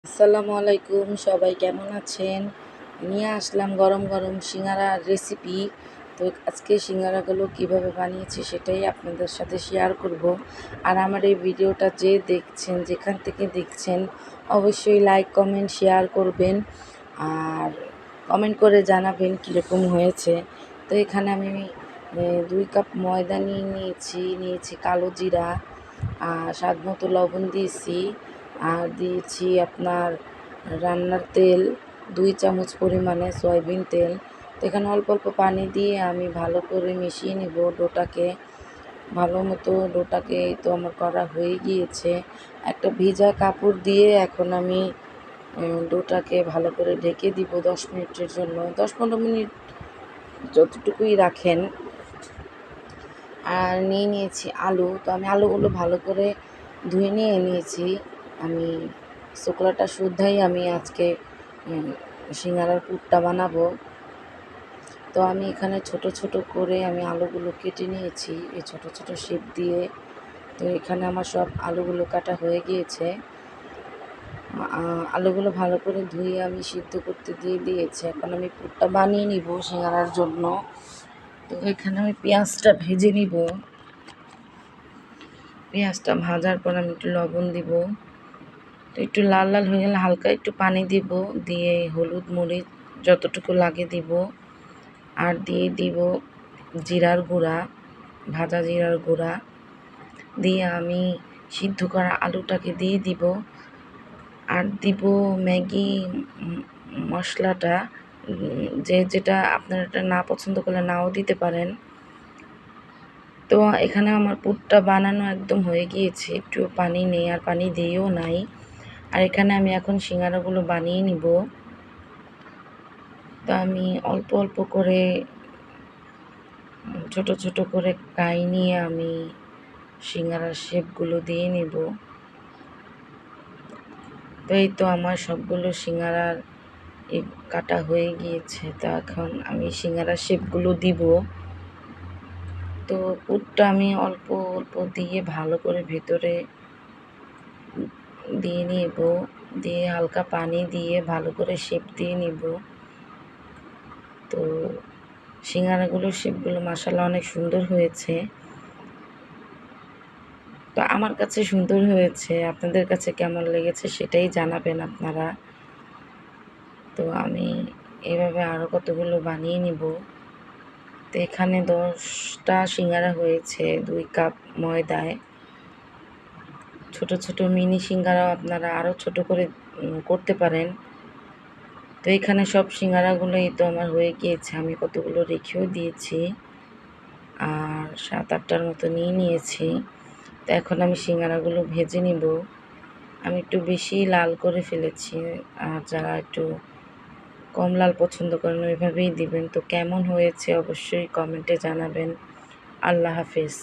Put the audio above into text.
আসসালামু আলাইকুম, সবাই কেমন আছেন? নিয়ে আসলাম গরম গরম সিঙ্গারার রেসিপি। তো আজকে সিঙ্গারাগুলো কিভাবে বানিয়েছি সেটাই আপনাদের সাথে শেয়ার করব। আর আমার এই ভিডিওটা যে দেখছেন, যেখান থেকে দেখছেন, অবশ্যই লাইক কমেন্ট শেয়ার করবেন আর কমেন্ট করে জানাবেন কীরকম হয়েছে। তো এখানে আমি 2 কাপ ময়দা নিয়েছি কালো জিরা, আর স্বাদ মতো লবণ দিয়েছি, আর দিয়েছি আপনার রান্নার তেল 2 চামচ পরিমাণে সয়াবিন তেল। তো এখানে অল্প অল্প পানি দিয়ে আমি ভালো করে মিশিয়ে নেব ডোটাকে। ভালো মতো ডোটাকে এই তো আমার করা হয়ে গিয়েছে। একটা ভিজা কাপড় দিয়ে এখন আমি ডোটাকে ভালো করে ঢেকে দিব 10 মিনিটের জন্য। 10-15 মিনিট যতটুকুই রাখেন। আর নিয়েছি আলু। তো আমি আলুগুলো ভালো করে ধুয়ে নিয়েছি। আমি শুকলাটা শুদ্ধাই আমি আজকে সিঙ্গারার পুরটা বানাবো। তো আমি এখানে ছোট ছোট করে আমি আলুগুলো কেটে নিয়েছি এই ছোট ছোট শেপ দিয়ে। তো এখানে আমার সব আলুগুলো কাটা হয়ে গিয়েছে। আলুগুলো ভালো করে ধুয়ে আমি সিদ্ধ করতে দিয়েছি। এখন আমি পুরটা বানিয়ে নিব সিঙ্গারার জন্য। তো এখানে আমি পেঁয়াজটা ভেজে নিব। পেঁয়াজটা ভাজার পর আমি একটু লবণ দিব। তো একটু লাল লাল হয়ে গেলে হালকা একটু পানি দিব, দিয়ে হলুদ মরিচ যতটুকু লাগে দিব। আর দিয়ে দিব জিরার গুঁড়া, ভাজা জিরার গুঁড়া দিয়ে আমি সিদ্ধ করা আলুটাকে দিয়ে দিব। আর দিব ম্যাগি মশলাটা, যেটা আপনারা এটা না পছন্দ করলে নাও দিতে পারেন। তো এখানে আমার পুরটা বানানো একদম হয়ে গিয়েছে, একটু পানি নেই আর পানি দিয়েও নাই। আর এখানে আমি এখন সিঙ্গারাগুলো বানিয়ে নিব। তো আমি অল্প অল্প করে ছোট ছোট করে কাই নিয়ে আমি সিঙ্গারার শেপগুলো দিয়ে নিব। তো এই তো আমার সবগুলো সিঙ্গারার কাটা হয়ে গিয়েছে। তো এখন আমি সিঙ্গারার শেপগুলো দিব। তো পুরটা আমি অল্প অল্প দিয়ে ভালো করে ভেতরে দিয়ে নিব, দিয়ে হালকা পানি দিয়ে ভালো করে শেপ দিয়ে নিব। তো সিঙ্গারাগুলোর শেপগুলো মাশাআল্লাহ অনেক সুন্দর হয়েছে। তো আমার কাছে সুন্দর হয়েছে, আপনাদের কাছে কেমন লেগেছে সেটাই জানাবেন আপনারা। তো আমি এভাবে আরও কতগুলো বানিয়ে নিব। তো এখানে 10টা সিঙ্গারা হয়েছে 2 কাপ ময়দায়। ছোট ছোট মিনি সিঙ্গারাও আপনারা আরও ছোট করে করতে পারেন। তো এখানে সব সিঙ্গারাগুলোই তো আমার হয়ে গিয়েছে, আমি কতগুলো রেখেও দিয়েছি। আর 7-8টার মতো নিয়েছি। তো এখন আমি সিঙ্গারাগুলো ভেজে নিব। আমি একটু বেশি লাল করে ফেলেছি, আর যারা একটু কম লাল পছন্দ করেন ওইভাবেই দিবেন। তো কেমন হয়েছে অবশ্যই কমেন্টে জানাবেন। আল্লাহ হাফেজ।